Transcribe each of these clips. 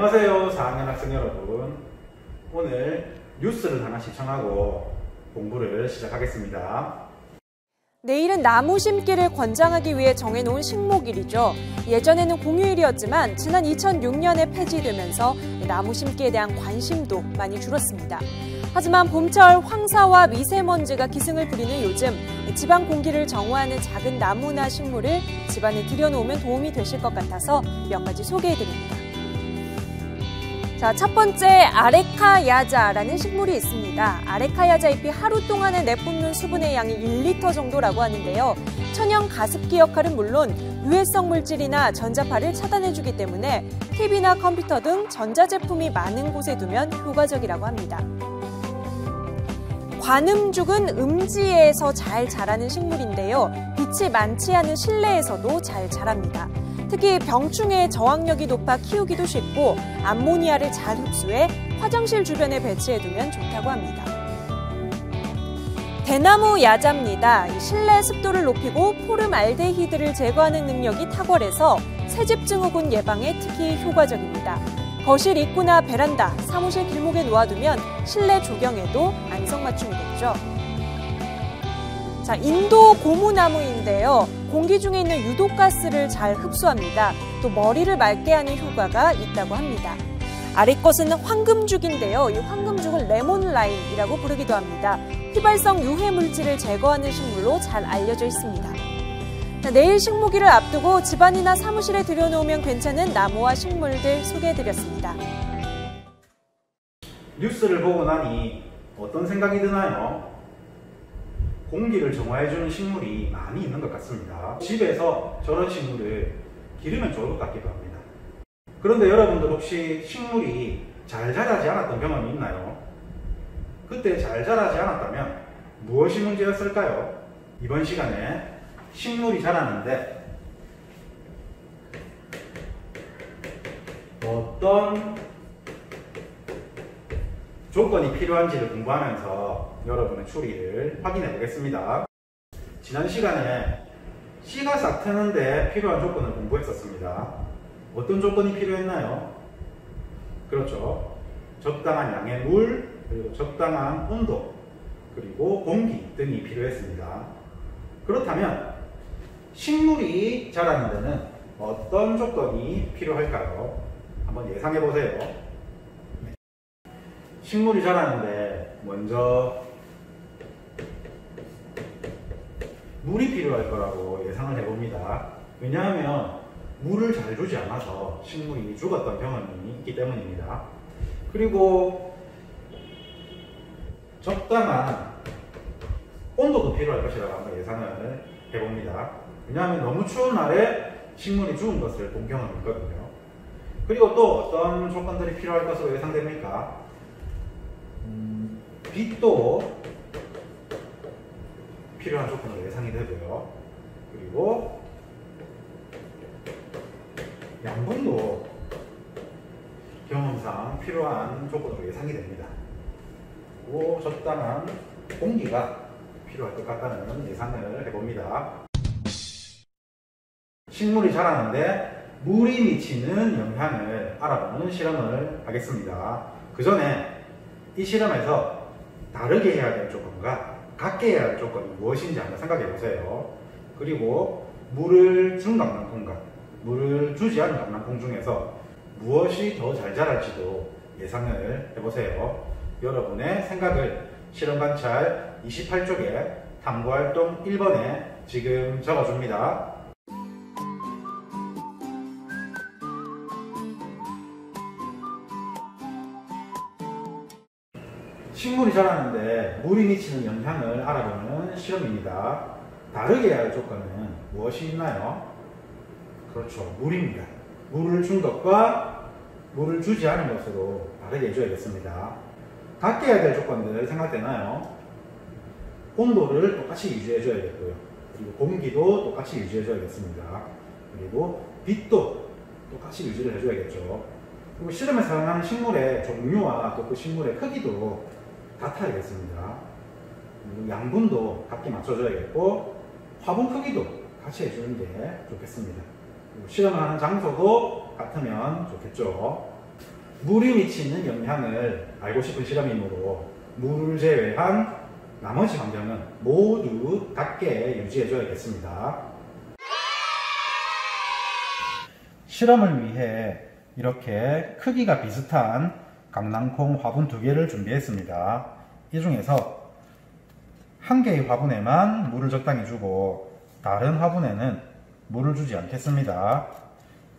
안녕하세요 4학년 학생 여러분. 오늘 뉴스를 하나 시청하고 공부를 시작하겠습니다. 내일은 나무 심기를 권장하기 위해 정해놓은 식목일이죠. 예전에는 공휴일이었지만 지난 2006년에 폐지되면서 나무 심기에 대한 관심도 많이 줄었습니다. 하지만 봄철 황사와 미세먼지가 기승을 부리는 요즘 집안 공기를 정화하는 작은 나무나 식물을 집안에 들여놓으면 도움이 되실 것 같아서 몇 가지 소개해드립니다. 자, 첫 번째 아레카야자라는 식물이 있습니다. 아레카야자 잎이 하루 동안에 내뿜는 수분의 양이 1리터 정도라고 하는데요. 천연 가습기 역할은 물론 유해성 물질이나 전자파를 차단해주기 때문에 TV나 컴퓨터 등 전자제품이 많은 곳에 두면 효과적이라고 합니다. 관음죽은 음지에서 잘 자라는 식물인데요. 빛이 많지 않은 실내에서도 잘 자랍니다. 특히 병충해의 저항력이 높아 키우기도 쉽고 암모니아를 잘 흡수해 화장실 주변에 배치해두면 좋다고 합니다. 대나무 야자입니다. 실내 습도를 높이고 포름알데히드를 제거하는 능력이 탁월해서 새집 증후군 예방에 특히 효과적입니다. 거실 입구나 베란다, 사무실 길목에 놓아두면 실내 조경에도 안성맞춤이겠죠. 자, 인도 고무나무인데요. 공기 중에 있는 유독가스를 잘 흡수합니다. 또 머리를 맑게 하는 효과가 있다고 합니다. 아래 것은 황금죽인데요. 이 황금죽은 레몬라임이라고 부르기도 합니다. 휘발성 유해 물질을 제거하는 식물로 잘 알려져 있습니다. 자, 내일 식목일을 앞두고 집안이나 사무실에 들여놓으면 괜찮은 나무와 식물들 소개해드렸습니다. 뉴스를 보고 나니 어떤 생각이 드나요? 공기를 정화해주는 식물이 많이 있는 것 같습니다. 집에서 저런 식물을 기르면 좋을 것 같기도 합니다. 그런데 여러분들 혹시 식물이 잘 자라지 않았던 경험이 있나요? 그때 잘 자라지 않았다면 무엇이 문제였을까요? 이번 시간에 식물이 자라는데 어떤 조건이 필요한지를 공부하면서 여러분의 추리를 확인해 보겠습니다. 지난 시간에 씨가 싹 트는데 필요한 조건을 공부했었습니다. 어떤 조건이 필요했나요? 그렇죠. 적당한 양의 물, 그리고 적당한 온도, 그리고 공기 등이 필요했습니다. 그렇다면 식물이 자라는 데는 어떤 조건이 필요할까요? 한번 예상해 보세요. 식물이 자라는데 먼저 물이 필요할 거라고 예상을 해봅니다. 왜냐하면 물을 잘 주지 않아서 식물이 죽었던 경험이 있기 때문입니다. 그리고 적당한 온도도 필요할 것이라고 한번 예상을 해봅니다. 왜냐하면 너무 추운 날에 식물이 죽은 것을 본 경험이 있거든요. 그리고 또 어떤 조건들이 필요할 것으로 예상됩니까? 빛도 필요한 조건으로 예상이 되고요. 그리고 양분도 경험상 필요한 조건으로 예상이 됩니다. 그리고 적당한 공기가 필요할 것 같다는 예상을 해봅니다. 식물이 자라는데 물이 미치는 영향을 알아보는 실험을 하겠습니다. 그 전에 이 실험에서 다르게 해야 될 조건과 같게 해야 할 조건이 무엇인지 한번 생각해 보세요. 그리고 물을 준 강낭콩과 물을 주지 않은 강낭콩 중에서 무엇이 더 잘 자랄지도 예상을 해보세요. 여러분의 생각을 실험관찰 28쪽에 탐구활동 1번에 지금 적어줍니다. 식물이 자라는데 물이 미치는 영향을 알아보는 실험입니다. 다르게 해야 할 조건은 무엇이 있나요? 그렇죠, 물입니다. 물을 준 것과 물을 주지 않은 것으로 다르게 해줘야겠습니다. 같게 해야 될 조건들 생각되나요? 온도를 똑같이 유지해줘야겠고요. 그리고 공기도 똑같이 유지해줘야겠습니다. 그리고 빛도 똑같이 유지를 해줘야겠죠. 그리고 실험에 사용하는 식물의 종류와 또 그 식물의 크기도 같아야겠습니다. 그리고 양분도 같게 맞춰줘야겠고 화분 크기도 같이 해주는 게 좋겠습니다. 그리고 실험을 하는 장소도 같으면 좋겠죠. 물이 미치는 영향을 알고 싶은 실험이므로 물을 제외한 나머지 환경은 모두 닫게 유지해줘야겠습니다. 실험을 위해 이렇게 크기가 비슷한 강낭콩 화분 2개를 준비했습니다. 이 중에서 한 개의 화분에만 물을 적당히 주고 다른 화분에는 물을 주지 않겠습니다.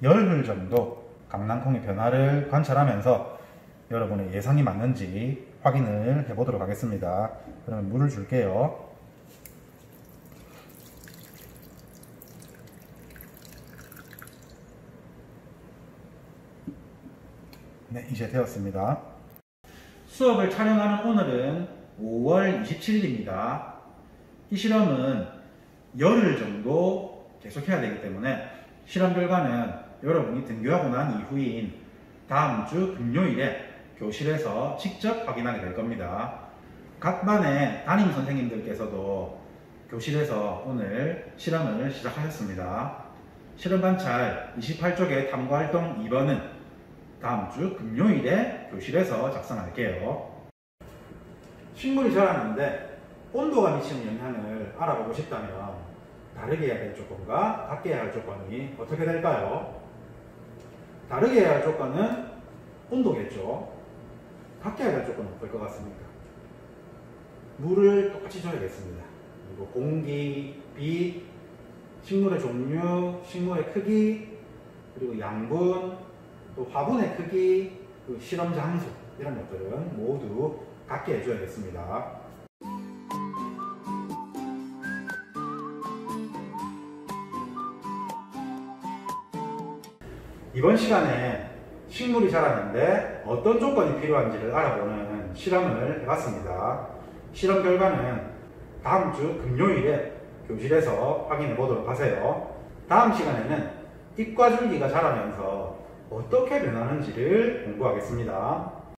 열흘 정도 강낭콩의 변화를 관찰하면서 여러분의 예상이 맞는지 확인을 해보도록 하겠습니다. 그러면 물을 줄게요. 네, 이제 되었습니다. 수업을 촬영하는 오늘은 5월 27일입니다. 이 실험은 열흘 정도 계속해야 되기 때문에 실험 결과는 여러분이 등교하고 난 이후인 다음 주 금요일에 교실에서 직접 확인하게 될 겁니다. 각 반의 담임 선생님들께서도 교실에서 오늘 실험을 시작하셨습니다. 실험 관찰 28쪽의 탐구활동 2번은 다음 주 금요일에 교실에서 작성할게요. 식물이 자라는데 온도가 미치는 영향을 알아보고 싶다면 다르게 해야 될 조건과 같게 해야 할 조건이 어떻게 될까요? 다르게 해야 할 조건은 온도겠죠. 같게 해야 할 조건은 어떨 것 같습니까? 물을 똑같이 줘야겠습니다. 그리고 공기, 빛, 식물의 종류, 식물의 크기, 그리고 양분, 또 화분의 크기, 그 실험 장소 이런 것들은 모두 같게 해줘야겠습니다. 이번 시간에 식물이 자라는데 어떤 조건이 필요한지를 알아보는 실험을 해봤습니다. 실험 결과는 다음 주 금요일에 교실에서 확인해 보도록 하세요. 다음 시간에는 잎과 줄기가 자라면서 어떻게 변하는지를 공부하겠습니다.